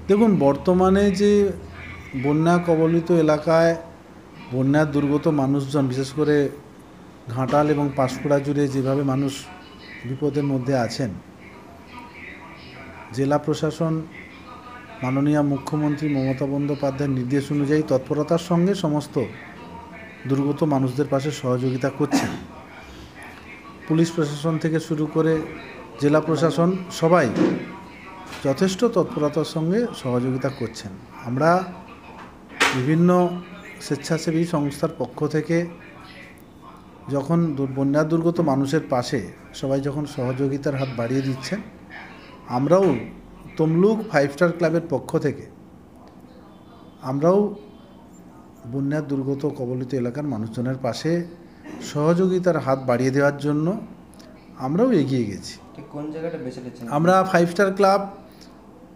দেখুন, বর্তমানে যে বন্যা কবলিত এলাকায় বন্যা দুর্গত মানুষজন, বিশেষ করে ঘাটাল এবং পাঁশকুড়া জুড়ে যেভাবে মানুষ বিপদের মধ্যে আছেন, জেলা প্রশাসন মাননীয় মুখ্যমন্ত্রী মমতা বন্দ্যোপাধ্যায়ের নির্দেশ অনুযায়ী তৎপরতার সঙ্গে সমস্ত দুর্গত মানুষদের পাশে সহযোগিতা করছেন। পুলিশ প্রশাসন থেকে শুরু করে জেলা প্রশাসন সবাই যথেষ্ট তৎপরতার সঙ্গে সহযোগিতা করছেন। আমরা বিভিন্ন স্বেচ্ছাসেবী সংস্থার পক্ষ থেকে যখন বন্যা দুর্গত মানুষের পাশে সবাই যখন সহযোগিতার হাত বাড়িয়ে দিচ্ছেন, আমরাও তমলুক 5 স্টার ক্লাবের পক্ষ থেকে আমরাও বন্যা দুর্গত কবলিত এলাকার মানুষজনের পাশে সহযোগিতার হাত বাড়িয়ে দেওয়ার জন্য আমরাও এগিয়ে গেছি। কোন জায়গাটা বেছে নিচ্ছেন? আমরা 5 স্টার ক্লাব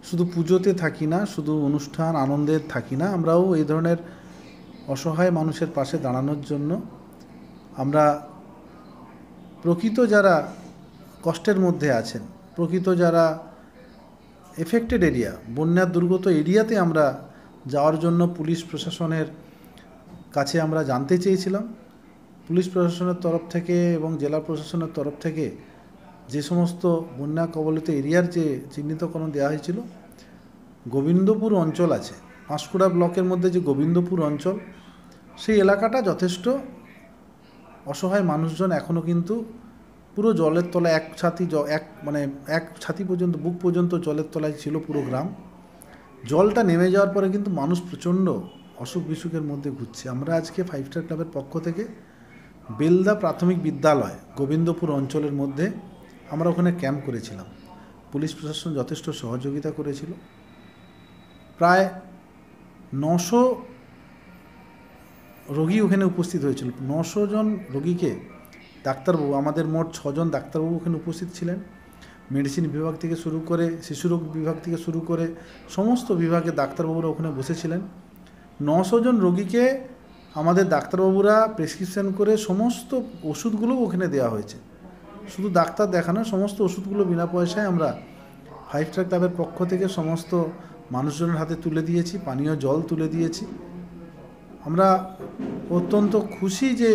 শুধু পুজোতে থাকি না, শুধু অনুষ্ঠান আনন্দের থাকি না, আমরাও এই ধরনের অসহায় মানুষের পাশে দাঁড়ানোর জন্য আমরা প্রকৃত যারা কষ্টের মধ্যে আছেন, প্রকৃত যারা এফেক্টেড এরিয়া, বন্যা দুর্গত এরিয়াতে আমরা যাওয়ার জন্য পুলিশ প্রশাসনের কাছে আমরা জানতে চেয়েছিলাম। পুলিশ প্রশাসনের তরফ থেকে এবং জেলা প্রশাসনের তরফ থেকে যে সমস্ত বন্যা কবলিত এরিয়ার যে চিহ্নিতকরণ দেওয়া হয়েছিল, গোবিন্দপুর অঞ্চল আছে, পাঁশকুড়া ব্লকের মধ্যে যে গোবিন্দপুর অঞ্চল, সেই এলাকাটা যথেষ্ট অসহায় মানুষজন এখনও কিন্তু পুরো জলের তলায় এক ছাতি পর্যন্ত, বুক পর্যন্ত জলের তলায় ছিল পুরো গ্রাম। জলটা নেমে যাওয়ার পরে কিন্তু মানুষ প্রচণ্ড অসুখ বিসুখের মধ্যে ঘুরছে। আমরা আজকে 5 স্টার ক্লাবের পক্ষ থেকে বেলদা প্রাথমিক বিদ্যালয় গোবিন্দপুর অঞ্চলের মধ্যে আমরা ওখানে ক্যাম্প করেছিলাম। পুলিশ প্রশাসন যথেষ্ট সহযোগিতা করেছিল। প্রায় 900 রোগী ওখানে উপস্থিত হয়েছিল। 900 জন রোগীকে ডাক্তারবাবু, আমাদের মোট 6 জন ডাক্তারবাবু ওখানে উপস্থিত ছিলেন। মেডিসিন বিভাগ থেকে শুরু করে, শিশুরোগ বিভাগ থেকে শুরু করে সমস্ত বিভাগে ডাক্তারবাবুরা ওখানে বসেছিলেন। 900 জন রোগীকে আমাদের ডাক্তারবাবুরা প্রেসক্রিপশন করে সমস্ত ওষুধগুলো ওখানে দেওয়া হয়েছে। শুধু ডাক্তার দেখানো, সমস্ত ওষুধগুলো বিনা পয়সায় আমরা 5 স্টার ক্লাবের পক্ষ থেকে সমস্ত মানুষজনের হাতে তুলে দিয়েছি, পানীয় জল তুলে দিয়েছি। আমরা অত্যন্ত খুশি যে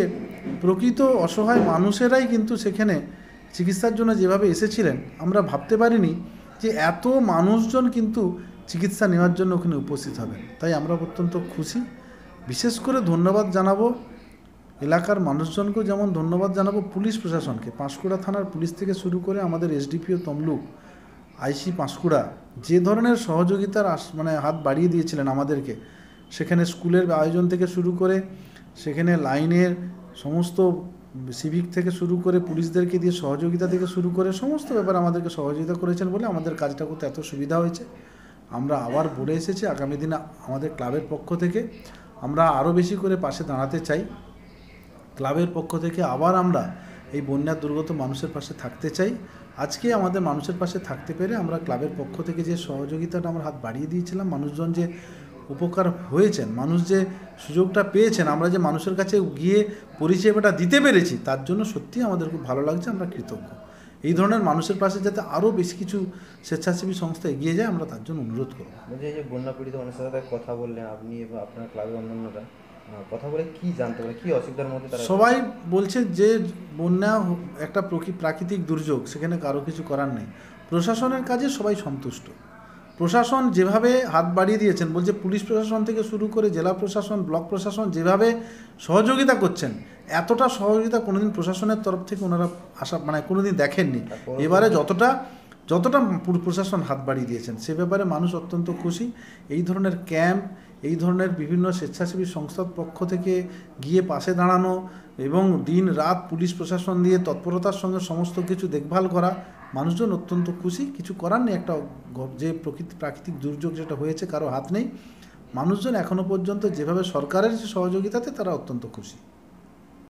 প্রকৃত অসহায় মানুষেরাই কিন্তু সেখানে চিকিৎসার জন্য যেভাবে এসেছিলেন, আমরা ভাবতে পারিনি যে এত মানুষজন কিন্তু চিকিৎসা নেওয়ার জন্য ওখানে উপস্থিত হবেন। তাই আমরা অত্যন্ত খুশি। বিশেষ করে ধন্যবাদ জানাবো এলাকার মানুষজনকেও, যেমন ধন্যবাদ জানাবো পুলিশ প্রশাসনকে। পাঁশকুড়া থানার পুলিশ থেকে শুরু করে আমাদের এসডিপিও তমলুক, আইসি পাঁশকুড়া যে ধরনের সহযোগিতার হাত বাড়িয়ে দিয়েছিলেন আমাদেরকে, সেখানে স্কুলের আয়োজন থেকে শুরু করে, সেখানে লাইনের সমস্ত সিভিক থেকে শুরু করে পুলিশদেরকে দিয়ে সহযোগিতা থেকে শুরু করে সমস্ত ব্যাপারে আমাদেরকে সহযোগিতা করেছেন বলে আমাদের কাজটা করতে এত সুবিধা হয়েছে। আমরা আবার বলে এসেছি আগামী দিনে আমাদের ক্লাবের পক্ষ থেকে আমরা আরও বেশি করে পাশে দাঁড়াতে চাই। ক্লাবের পক্ষ থেকে আবার আমরা এই বন্যা দুর্গত মানুষের পাশে থাকতে চাই। আজকে আমাদের মানুষের পাশে থাকতে পেরে আমরা ক্লাবের পক্ষ থেকে যে সহযোগিতাটা আমরা হাত বাড়িয়ে দিয়েছিলাম, মানুষজন যে উপকার হয়েছেন, মানুষ যে সুযোগটা পেয়েছেন, আমরা যে মানুষের কাছে গিয়ে পরিষেবাটা দিতে পেরেছি, তার জন্য সত্যিই আমাদের খুব ভালো লাগছে। আমরা কৃতজ্ঞ। এই ধরনের মানুষের পাশে যাতে আরও বেশি কিছু স্বেচ্ছাসেবী সংস্থা এগিয়ে যায়, আমরা তার জন্য অনুরোধ করব। যে বন্যা পীড়িত মানুষের সাথে কথা বললেন আপনি এবং আপনার ক্লাবের অন্যান্যরা, কথা বলে কি জানতে পারে, কি অসুবিধার মধ্যে তারা? সবাই বলছে যে বন্যা একটা প্রাকৃতিক দুর্যোগ, সেখানে কারো কিছু করার নেই। প্রশাসনের কাজে সবাই সন্তুষ্ট। প্রশাসন যেভাবে হাত বাড়িয়ে দিয়েছেন, বলছে পুলিশ প্রশাসন থেকে শুরু করে জেলা প্রশাসন, ব্লক প্রশাসন যেভাবে সহযোগিতা করছেন, এতটা সহযোগিতা কোনোদিন প্রশাসনের তরফ থেকে ওনারা কোনোদিন দেখেননি। এবারে যতটা প্রশাসন হাত বাড়িয়ে দিয়েছেন, সে ব্যাপারে মানুষ অত্যন্ত খুশি। এই ধরনের ক্যাম্প, এই ধরনের বিভিন্ন স্বেচ্ছাসেবী সংস্থার পক্ষ থেকে গিয়ে পাশে দাঁড়ানো এবং দিন রাত পুলিশ প্রশাসন দিয়ে তৎপরতার সঙ্গে সমস্ত কিছু দেখভাল করা, মানুষজন অত্যন্ত খুশি। কিছু করার নেই, একটা যে প্রাকৃতিক দুর্যোগ যেটা হয়েছে কারো হাত নেই। মানুষজন এখনও পর্যন্ত যেভাবে সরকারের যে সহযোগিতাতে তারা অত্যন্ত খুশি।